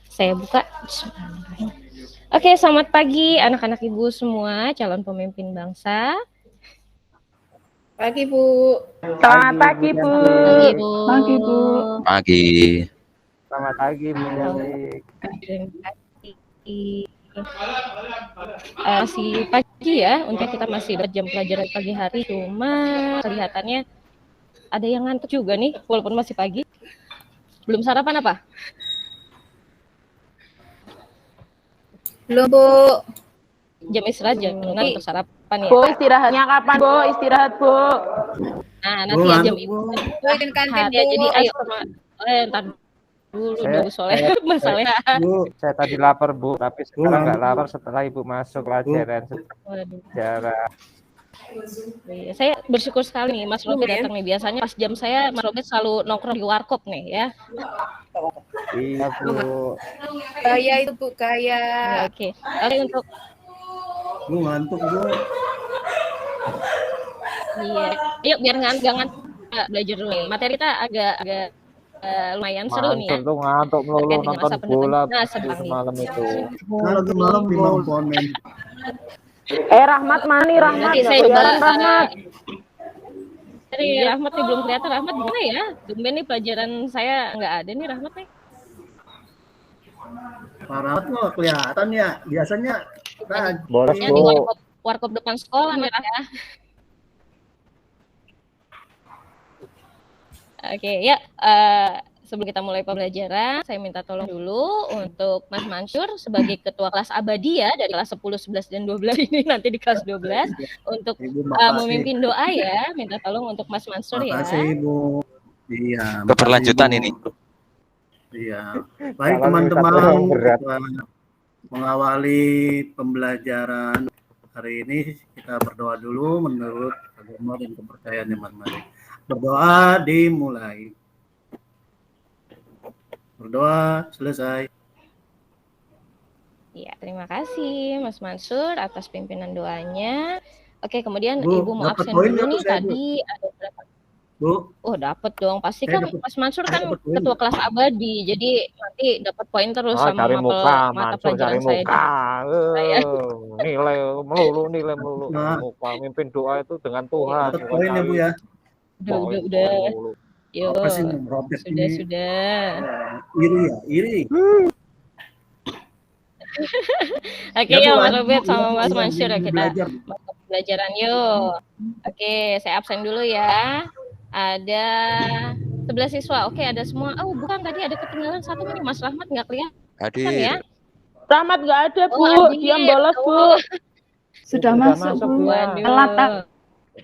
Saya buka. Oke, selamat pagi anak-anak ibu semua, calon pemimpin bangsa. Pagi, Bu. Selamat pagi, Bu. Pagi, Bu. Pagi, Bu. Pagi. Selamat pagi, Bu Cantik. Terima kasih. Masih pagi ya, untuk kita masih dapat jam pelajaran pagi hari, cuma kelihatannya ada yang ngantuk juga nih, walaupun masih pagi. Belum sarapan apa? Belum, Bu. Jam istirahat jam untuk sarapan ya. Bu, istirahatnya kapan, Bu? Istirahat, Bu. Nah, nanti ya jam ibu. Buatin kantin, Ya, Bu. jadi ayo ntar dulu dulu soalnya masalahnya. Bu, saya tadi lapar, Bu, tapi sekarang nggak lapar setelah Ibu masuk pelajaran sejarah. Saya bersyukur sekali nih Mas Robert datang nih. Biasanya pas jam saya Mas Robert selalu nongkrong di warkop nih ya. Iya, Bu. Kaya itu, Bu, kaya. Oke. Oke untuk Bu ngantuk, Bu. iya. Yuk biar ngantuk belajar dulu nih. Materi kita agak lumayan seru nih ya. Tuh ngantuk melulu Terkait dengan nonton masa bola pendidikan semalam itu. Kalau malam bimbang ponen. Rahmat mana nih, Rahmat? Nanti saya coba Rahmat. Dari Rahmat nih belum kelihatan. Rahmat gimana ya? Tumben nih pelajaran saya nggak ada nih Rahmat nih. Pak Rahmat mah kelihatan ya. Biasanya Boleh, Di Bu. warkop depan sekolah ya. Oke, ya. Sebelum kita mulai pembelajaran, saya minta tolong dulu untuk Mas Mansur sebagai ketua kelas abadi ya, dari kelas 10, 11, dan 12 ini nanti di kelas 12 untuk memimpin doa ya. Minta tolong untuk Mas Mansur ya. Terima kasih, Ibu. Iya. Keberlanjutan ini. Iya. Baik teman-teman, mengawali pembelajaran hari ini kita berdoa dulu menurut agama dan kepercayaan yang masing-masing. Berdoa dimulai. Berdoa selesai. Ya, terima kasih Mas Mansur atas pimpinan doanya. Oke, kemudian Bu, Ibu mau dapat absen poin dulu nggak nih tuh saya, tadi ada berapa? Bu, Oh, dapat dong. Pasti Saya kan dapat- Mas Mansur kan dapat poin. ketua kelas abadi. Jadi nanti dapat poin terus sama Cari muka, mata Mansur pelajaran cari saya. muka. Saya. Nilai melulu. Nah. Muka mimpin doa itu dengan Tuhan. dapat poin ya, Bu ya. Udah. Yuk. Apa sih ngerobek ini? Sudah. Iri ya, iri. Oke, Ya, Bu, yuk Mas lanjut, Robert Bu. sama Mas Lanjut, Mansur ya kita belajar. masuk pelajaran yuk. Oke, saya absen dulu ya. Ada 11 siswa. Oke, ada semua. Oh, bukan tadi ada ketinggalan satu nih Mas Rahmat nggak kelihatan Hadir. ya? Rahmat nggak ada, Bu. hadir. Dia bolos, Bu. Sudah masuk, Bu. Waduh. Telat,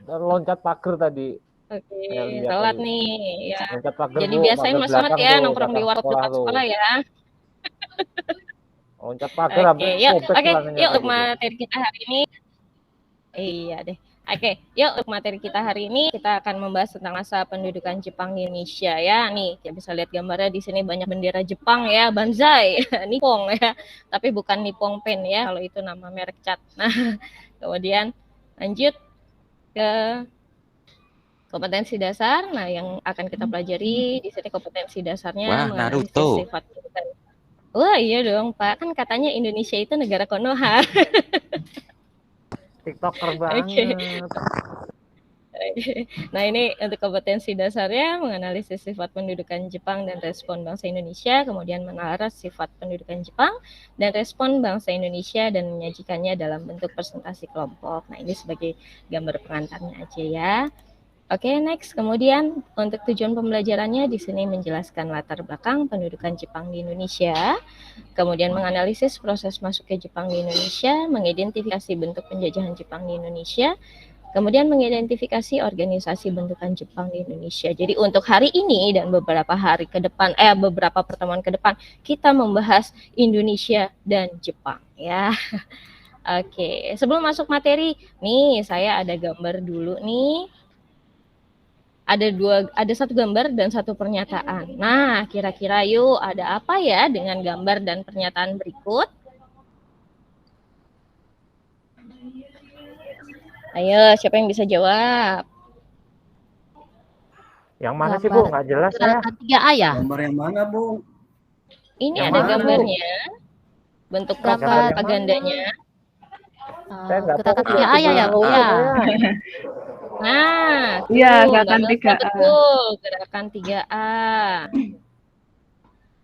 Loncat pagar tadi. Oke, Ya, lihat telat tadi. nih ya. Loncat pagar, Jadi Bu. biasain Pagar Mas Rahmat belakang ya tuh, nongkrong di belakang warkop depan tuh. sekolah ya. Loncat pagar Oke, sampai yuk. sobek Oke, celana yuk untuk gitu. materi kita hari ini. Iya deh. Oke, yuk untuk materi kita hari ini kita akan membahas tentang masa pendudukan Jepang di Indonesia ya. Nih, kita bisa lihat gambarnya di sini banyak bendera Jepang ya, Banzai, Nippon ya. Tapi bukan Nippon Pen ya, kalau itu nama merek cat. Nah, kemudian lanjut ke kompetensi dasar. Nah, yang akan kita pelajari di sini kompetensi dasarnya Wah, menganalisis Naruto. sifat pendudukan. Wah, iya dong, Pak. Kan katanya Indonesia itu negara Konoha. TikToker banget. Nah, ini untuk kompetensi dasarnya menganalisis sifat pendudukan Jepang dan respon bangsa Indonesia, kemudian menelaras sifat pendudukan Jepang dan respon bangsa Indonesia dan menyajikannya dalam bentuk presentasi kelompok. Nah, ini sebagai gambar pengantarnya aja ya. Oke, next. Kemudian untuk tujuan pembelajarannya di sini menjelaskan latar belakang pendudukan Jepang di Indonesia, kemudian menganalisis proses masuknya Jepang di Indonesia, mengidentifikasi bentuk penjajahan Jepang di Indonesia, kemudian mengidentifikasi organisasi bentukan Jepang di Indonesia. Jadi untuk hari ini dan beberapa hari ke depan, beberapa pertemuan ke depan, kita membahas Indonesia dan Jepang ya. Oke, sebelum masuk materi, nih saya ada gambar dulu nih. Ada satu gambar dan satu pernyataan. Nah, kira-kira yuk ada apa ya dengan gambar dan pernyataan berikut? Ayo, siapa yang bisa jawab? Yang mana sih, Bu? Nggak jelas ya. 3A ya? Gambar yang mana, Bu? Ini Yang ada mana, Bu? gambarnya, bentuk Gambar yang propagandanya. Saya nggak Gerakan fokus 3A ya, Bu ya. Nah, Iya, tuh, gerakan Mbak Milka 3A. betul, gerakan 3A.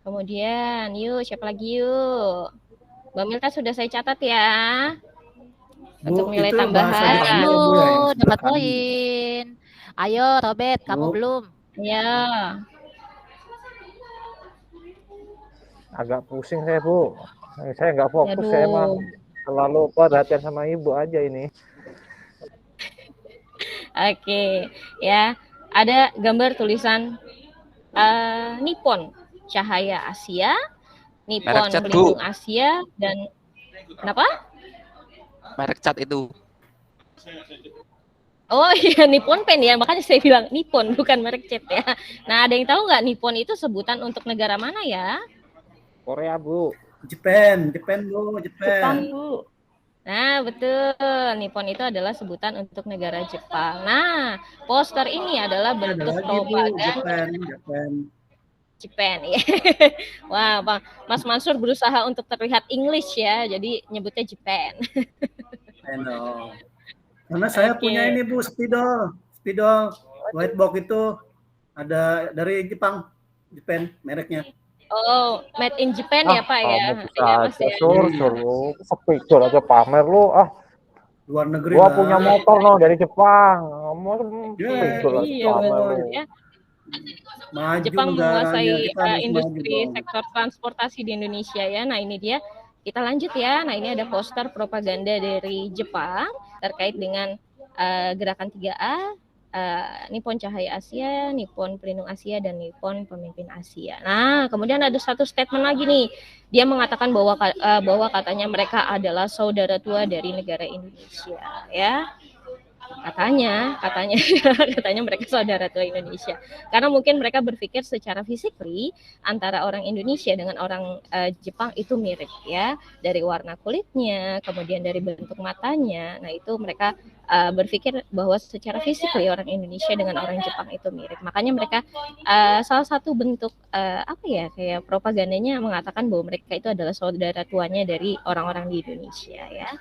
Kemudian, yuk, siapa lagi yuk? Mbak Milka sudah saya catat ya. Untuk Bu, nilai itu bahasa tambahan. Jepangnya Ayo, Bu ya yang dapat sebelah kanan. poin. Ayo, Robert, kamu Bu. belum? Ya, agak pusing saya, Bu. Saya nggak fokus, saya emang aduh. selalu perhatian sama ibu aja ini. Oke, ya. Ada gambar tulisan Nippon, cahaya Asia, Nippon, Merek cat, pelindung Bu. Asia, dan kenapa? Merek cat itu. Oh iya, Nippon Pen ya, makanya saya bilang Nippon, bukan merek cat ya. Nah, ada yang tahu nggak Nippon itu sebutan untuk negara mana ya? Korea, Bu. Jepang Bu, Jepang, Jepang. Bu. Nah, betul. Nippon itu adalah sebutan untuk negara Jepang. Nah, poster ini adalah Ada bentuk lagi Bu, propaganda Jepang. Jepang ya. Wah, Mas Mansur berusaha untuk terlihat English ya, jadi nyebutnya Jepang. Oh. Karena saya Oke. punya ini Bu, spidol white box itu ada dari Jepang mereknya. Oh, made in Japan ya Pak ya? Kamu bisa Iya Mas aja, ya. suruh sepikul aja pamer lu. Luar negeri Gua lah. punya motor no dari Jepang. Kamu sepikul aja Iya pamer betul lu. ya. Maju Jepang negaranya, menguasai kita harus industri maju dong. sektor transportasi di Indonesia ya. Nah ini dia, kita lanjut ya. Nah ini ada poster propaganda dari Jepang terkait dengan gerakan 3A, Nippon Cahaya Asia, Nippon Pelindung Asia, dan Nippon Pemimpin Asia. Nah kemudian ada satu statement lagi nih. Dia mengatakan bahwa katanya mereka adalah saudara tua dari negara Indonesia ya. Katanya mereka saudara tua Indonesia karena mungkin mereka berpikir secara physically antara orang Indonesia dengan orang Jepang itu mirip ya, dari warna kulitnya, kemudian dari bentuk matanya. Nah itu mereka berpikir bahwa secara physically orang Indonesia dengan orang Jepang itu mirip, makanya mereka salah satu bentuk kayak propagandanya mengatakan bahwa mereka itu adalah saudara tuanya dari orang-orang di Indonesia ya,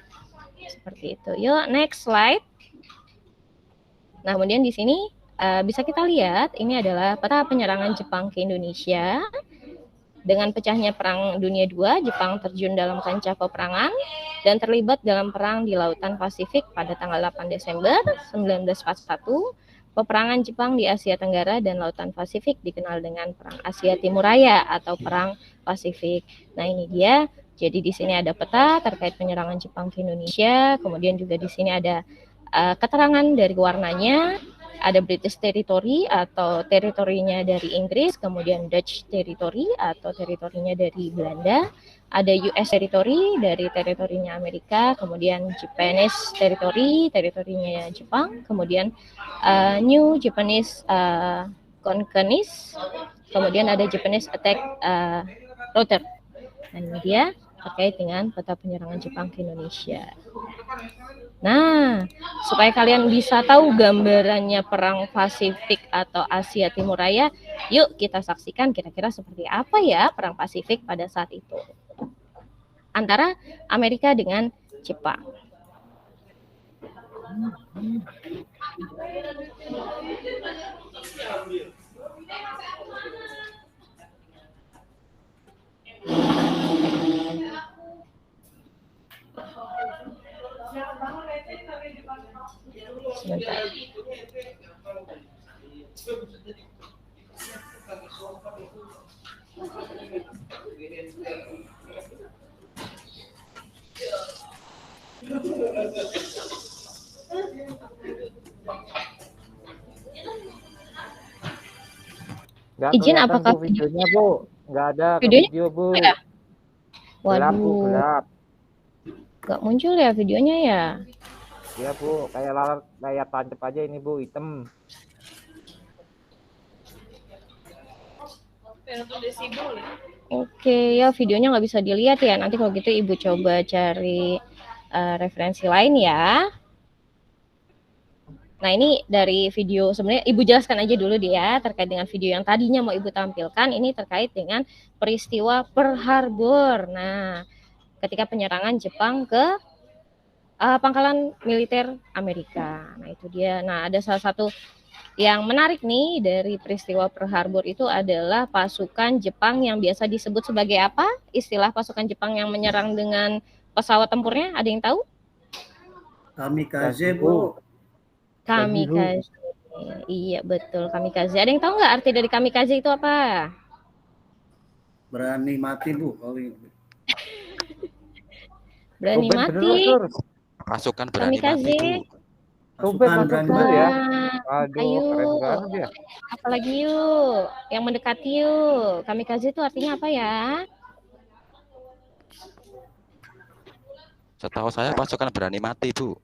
seperti itu. Yuk next slide. Nah, kemudian di sini bisa kita lihat ini adalah peta penyerangan Jepang ke Indonesia. Dengan pecahnya Perang Dunia II, Jepang terjun dalam kancah peperangan dan terlibat dalam perang di Lautan Pasifik pada tanggal 8 Desember 1941. Peperangan Jepang di Asia Tenggara dan Lautan Pasifik dikenal dengan Perang Asia Timur Raya atau Perang Pasifik. Nah, ini dia. Jadi di sini ada peta terkait penyerangan Jepang ke Indonesia. Kemudian juga di sini ada keterangan dari warnanya, ada British Territory atau teritorinya dari Inggris, kemudian Dutch Territory atau teritorinya dari Belanda, ada US Territory dari teritorinya Amerika, kemudian Japanese Territory, teritorinya Jepang, kemudian New Japanese Conquest, kemudian ada Japanese Attack Router. Nah, ini dia terkait dengan peta penyerangan Jepang ke Indonesia. Nah, supaya kalian bisa tahu gambarannya Perang Pasifik atau Asia Timur Raya, yuk kita saksikan kira-kira seperti apa ya Perang Pasifik pada saat itu antara Amerika dengan Jepang. Sebentar. Nggak Izin kelihatan, apakah Bu, videonya, Bu? Nggak ada videonya video, Bu. ya? Gelap, Bu, Waduh, gelap. nggak muncul ya videonya ya? Ya, Bu, kayak layar tancap aja ini, Bu, hitam. Oke, ya videonya nggak bisa dilihat ya. Nanti kalau gitu Ibu coba cari referensi lain ya. Nah, ini dari video, sebenarnya Ibu jelaskan aja dulu dia terkait dengan video yang tadinya mau Ibu tampilkan, ini terkait dengan peristiwa Pearl Harbor. Nah, ketika penyerangan Jepang ke pangkalan militer Amerika. Nah, itu dia. Nah, ada salah satu yang menarik nih dari peristiwa Pearl Harbor itu adalah pasukan Jepang yang biasa disebut sebagai apa? Istilah pasukan Jepang yang menyerang dengan pesawat tempurnya, ada yang tahu? Kamikaze, Bu. Kamikaze. Iya, betul, kamikaze. Ada yang tahu nggak arti dari kamikaze itu apa? Berani mati, Bu. Berani Ruben, mati. bener, Pasukan berani Kamikaze. mati, Bu. Ruben Pasukan masuk berani bener mati. ya. Wah, Aduh, ayo. keren banget ya. Apalagi yuk, yang mendekati yuk. Kamikaze itu artinya apa ya? Setahu saya pasukan berani mati, Bu.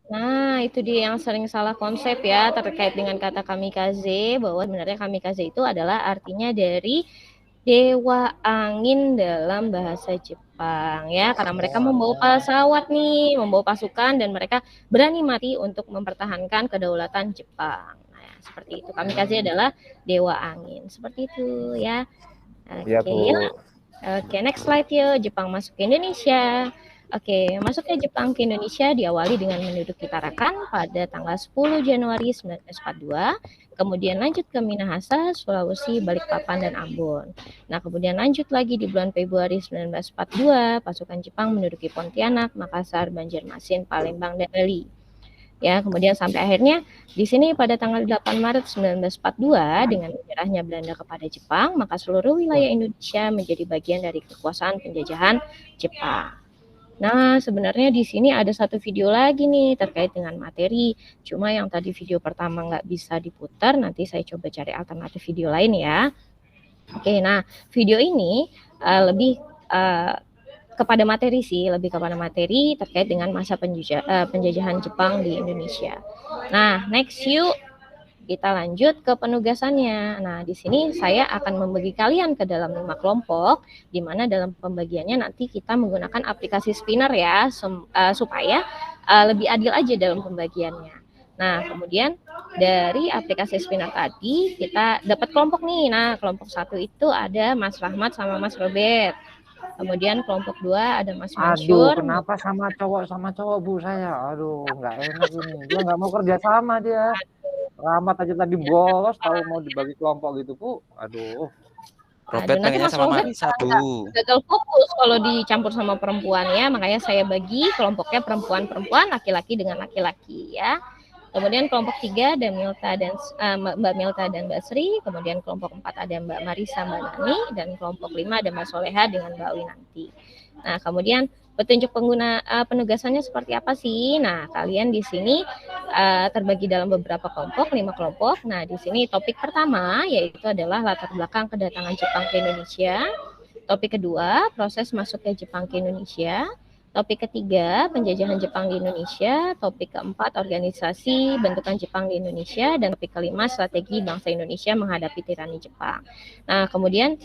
Nah, itu dia yang sering salah konsep ya terkait dengan kata kamikaze, bahwa sebenarnya kamikaze itu adalah artinya dari dewa angin dalam bahasa Jepang ya, karena mereka membawa pesawat nih, membawa pasukan dan mereka berani mati untuk mempertahankan kedaulatan Jepang. Nah, seperti itu. Kamikaze adalah dewa angin. Seperti itu ya. Iya, Oke, Bu. yuk. Oke, next slide yuk. Jepang masuk ke Indonesia. Oke, masuknya Jepang ke Indonesia diawali dengan menduduki Tarakan pada tanggal 10 Januari 1942, kemudian lanjut ke Minahasa, Sulawesi, Balikpapan, dan Ambon. Nah, kemudian lanjut lagi di bulan Februari 1942, pasukan Jepang menduduki Pontianak, Makassar, Banjarmasin, Palembang, dan Bali. Ya, kemudian sampai akhirnya di sini pada tanggal 8 Maret 1942 dengan menyerahnya Belanda kepada Jepang, maka seluruh wilayah Indonesia menjadi bagian dari kekuasaan penjajahan Jepang. Nah, sebenarnya di sini ada satu video lagi nih terkait dengan materi. Cuma yang tadi video pertama nggak bisa diputar, nanti saya coba cari alternatif video lain ya. Oke, nah video ini lebih kepada materi sih, lebih kepada materi terkait dengan masa penjajahan Jepang di Indonesia. Nah, next yuk. Kita lanjut ke penugasannya. Nah, di sini saya akan membagi kalian ke dalam 5 kelompok, di mana dalam pembagiannya nanti kita menggunakan aplikasi Spinner ya, supaya lebih adil aja dalam pembagiannya. Nah, kemudian dari aplikasi Spinner tadi kita dapat kelompok nih. Nah, kelompok 1 itu ada Mas Rahmat sama Mas Robert. Kemudian kelompok 2 ada Mas Mansur. Aduh, kenapa sama cowok Bu saya? Aduh, nggak enak ini. Dia nggak mau kerja sama dia. Rahmat aja tadi bolos, tahu mau dibagi kelompok gitu, Bu. Aduh. Robert pengennya sama Marisa, Bu. Gagal fokus kalau dicampur sama perempuan ya, makanya saya bagi kelompoknya perempuan-perempuan, laki-laki dengan laki-laki ya. Kemudian kelompok 3 ada Mbak Milta dan Mbak Sri, kemudian kelompok 4 ada Mbak Marisa, Mbak Nani, dan kelompok 5 ada Mbak Soleha dengan Mbak Winanti. Nah, kemudian petunjuk penugasannya seperti apa sih? Nah, kalian di sini terbagi dalam beberapa kelompok, 5 kelompok. Nah, di sini topik pertama yaitu adalah latar belakang kedatangan Jepang ke Indonesia. Topik kedua, proses masuknya Jepang ke Indonesia. Topik ketiga, penjajahan Jepang di Indonesia. Topik keempat, organisasi bentukan Jepang di Indonesia. Dan topik kelima, strategi bangsa Indonesia menghadapi tirani Jepang. Nah, kemudian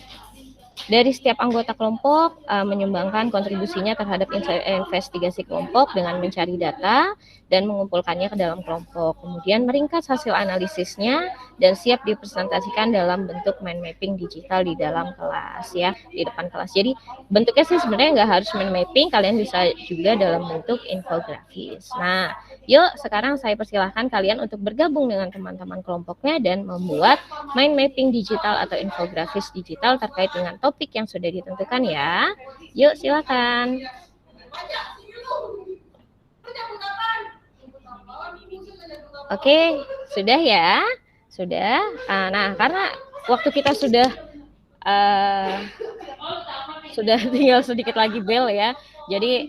dari setiap anggota kelompok menyumbangkan kontribusinya terhadap investigasi kelompok dengan mencari data dan mengumpulkannya ke dalam kelompok. Kemudian meringkas hasil analisisnya dan siap dipresentasikan dalam bentuk mind mapping digital di dalam kelas ya, di depan kelas. Jadi bentuknya sih sebenarnya nggak harus mind mapping, kalian bisa juga dalam bentuk infografis. Nah, yuk sekarang saya persilahkan kalian untuk bergabung dengan teman-teman kelompoknya dan membuat mind mapping digital atau infografis digital terkait dengan topik yang sudah ditentukan ya. Yuk silakan. Oke, sudah ya? Sudah. Nah, karena waktu kita sudah tinggal sedikit lagi bel ya. Jadi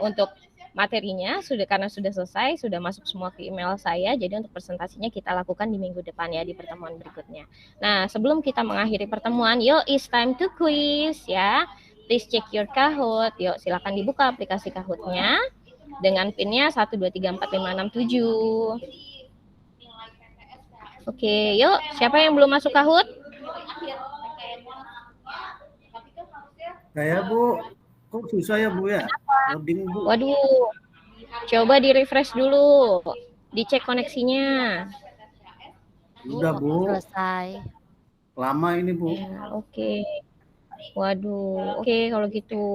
untuk materinya karena sudah selesai, sudah masuk semua ke email saya. Jadi untuk presentasinya kita lakukan di minggu depan ya, di pertemuan berikutnya. Nah, sebelum kita mengakhiri pertemuan, yuk it's time to quiz ya. Please check your Kahoot. Yuk silakan dibuka aplikasi Kahoot-nya dengan PIN-nya 1234567. Oke, yuk siapa yang belum masuk Kahoot? Saya, Bu. Kok susah ya, Bu ya? Loading, Bu. Waduh, coba di refresh dulu. Dicek koneksinya. Udah, Bu. Selesai. Lama ini, Bu. Ya, oke. Waduh, oke kalau gitu.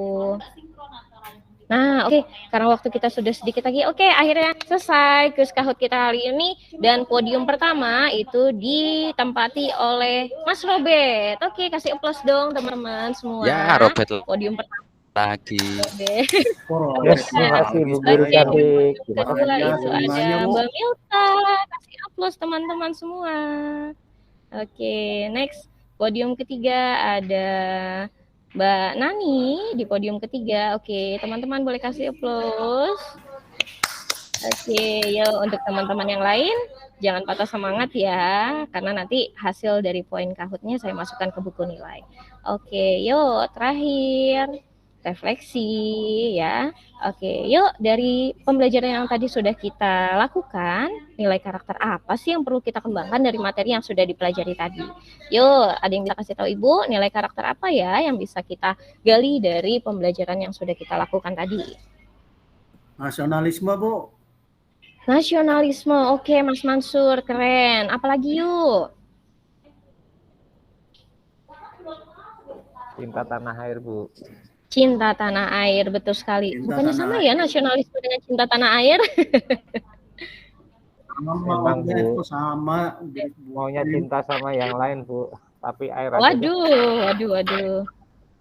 Nah, oke, karena waktu kita sudah sedikit lagi. Oke, akhirnya selesai kuis Kahoot kita hari ini dan podium pertama itu ditempati oleh Mas Robert. Oke, kasih aplaus dong teman-teman semua. Ya, Robert Podium pertama lagi. Robert. Yes, terima kasih Bu Guru Oke, cantik. Terima kedua kasih. itu ada Semuanya, Bu. Mbak Milta. Kasih aplaus teman-teman semua. Oke, next. Podium ketiga ada Mbak Nani di podium ketiga. Oke, teman-teman boleh kasih aplaus. Oke, yuk untuk teman-teman yang lain jangan patah semangat ya, karena nanti hasil dari poin Kahoot-nya saya masukkan ke buku nilai. Oke, yuk terakhir refleksi ya. Oke, yuk dari pembelajaran yang tadi sudah kita lakukan, nilai karakter apa sih yang perlu kita kembangkan dari materi yang sudah dipelajari tadi? Yuk, ada yang bisa kasih tahu Ibu, nilai karakter apa ya yang bisa kita gali dari pembelajaran yang sudah kita lakukan tadi? Nasionalisme, Bu. Nasionalisme, oke Mas Mansur, keren. Apalagi yuk? Cinta tanah air, Bu. Cinta tanah air, betul sekali. Cinta Bukannya tanah sama air. ya nasionalisme dengan cinta tanah air? Sama, Memang, maunya Bu. itu sama. Maunya cinta sama yang lain, Bu. Tapi air aja. Waduh.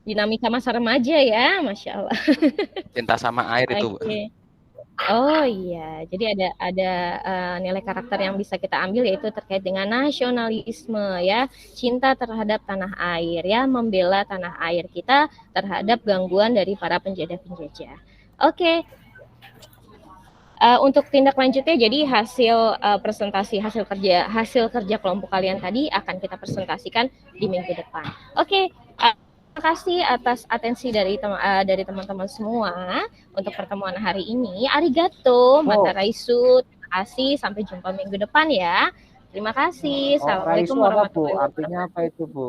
Dinamika masa remaja ya, Masya Allah. Cinta sama air itu. Oke. Oh iya, jadi ada nilai karakter yang bisa kita ambil yaitu terkait dengan nasionalisme ya, cinta terhadap tanah air ya, membela tanah air kita terhadap gangguan dari para penjajah-penjajah. Oke. Untuk tindak lanjutnya, jadi hasil presentasi hasil kerja kelompok kalian tadi akan kita presentasikan di minggu depan. Oke. Terima kasih atas atensi dari teman-teman semua untuk pertemuan hari ini. Arigato, mata raisu. Terima kasih. Sampai jumpa minggu depan ya. Terima kasih. Assalamualaikum Raisu apa, Bu? warahmatullahi wabarakatuh. Artinya apa itu, Bu?